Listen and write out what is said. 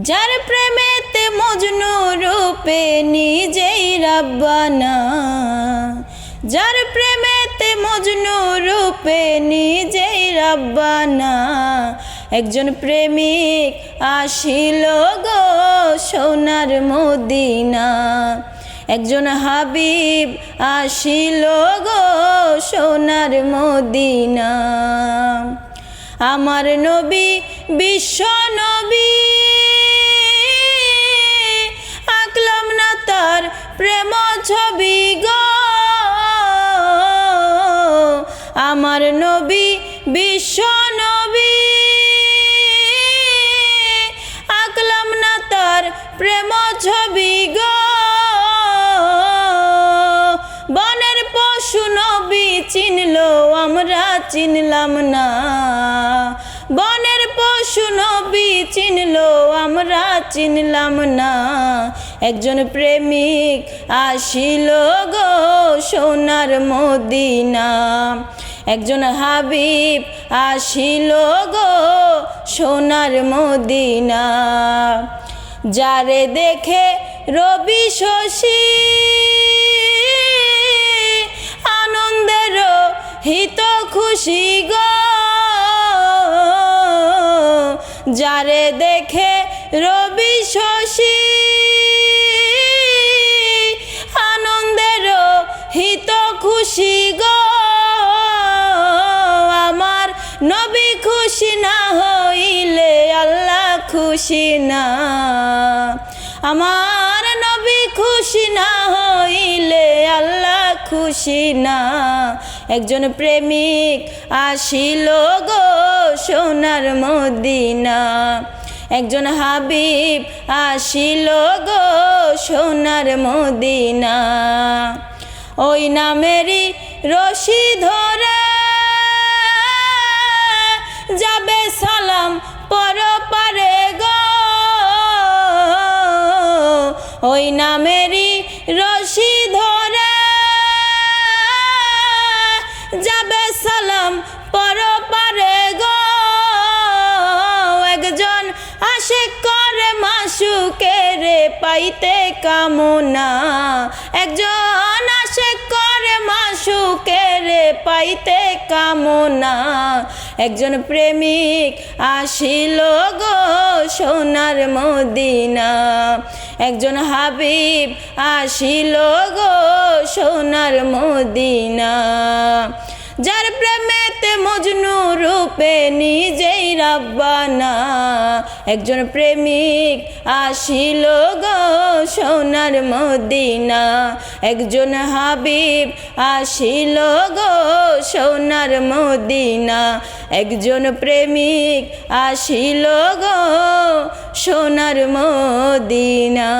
যার প্রেমেতে মজনু রূপে নিজেই রাব্বানা, যার প্রেমেতে মজনু রূপে নিজেই রাব্বানা। একজন প্রেমিক আসিল গো সোনার মদিনা, একজন হাবিব আসিল গো সোনার মদিনা। আমার নবী বিশ্ব নবী, আঁকলাম না তার প্রেম ছবি গো। আমার নবী বিশ্ব নবী, আঁকলাম না তার প্রেম ছবি গো। বনের পশু নবী চিনলো আমরা চিনলাম না, বনের পশু নবী চিনলো আমরা চিনলাম না। একজন প্রেমিক আসিল গো সোনার মদিনা, একজন হাবিব আসিল গো সোনার মদিনা। যারে দেখে রবি শশী আনন্দের হিত খুশি গো, যারে দেখে রবি শশী আনন্দের হিত খুশি গো। আমার নবী খুশি না হইলে আল্লাহ খুশি না, আমার নবী খুশি না হইলে আল্লাহ খুশি না। একজন প্রেমিক আসিল গো সোনার মদিনা, একজন হাবিব আসিল গো সোনার মদিনা। ওই নামেরই রশি ধরে যাবে সালাম পরপারে গো, ওই নামেরই রশি ধরে যাবে সালাম পরপারে গো। একজন আশিক করে মাশূকের পাইতে কামনা, একজন আশিক করে মাশূকের পাইতে কামনা। একজন প্রেমিক আসিল গো সোনার মদিনা, একজন হাবিব আসিল গো সোনার মদিনা। যার প্রেমেতে মজনু রূপে নিজেই রাব্বানা, একজন প্রেমিক আসিল গো সোনার মদিনা, একজন হাবিব আসিল গো সোনার মদিনা। একজন প্রেমিক আসিল গো সোনার মদিনা।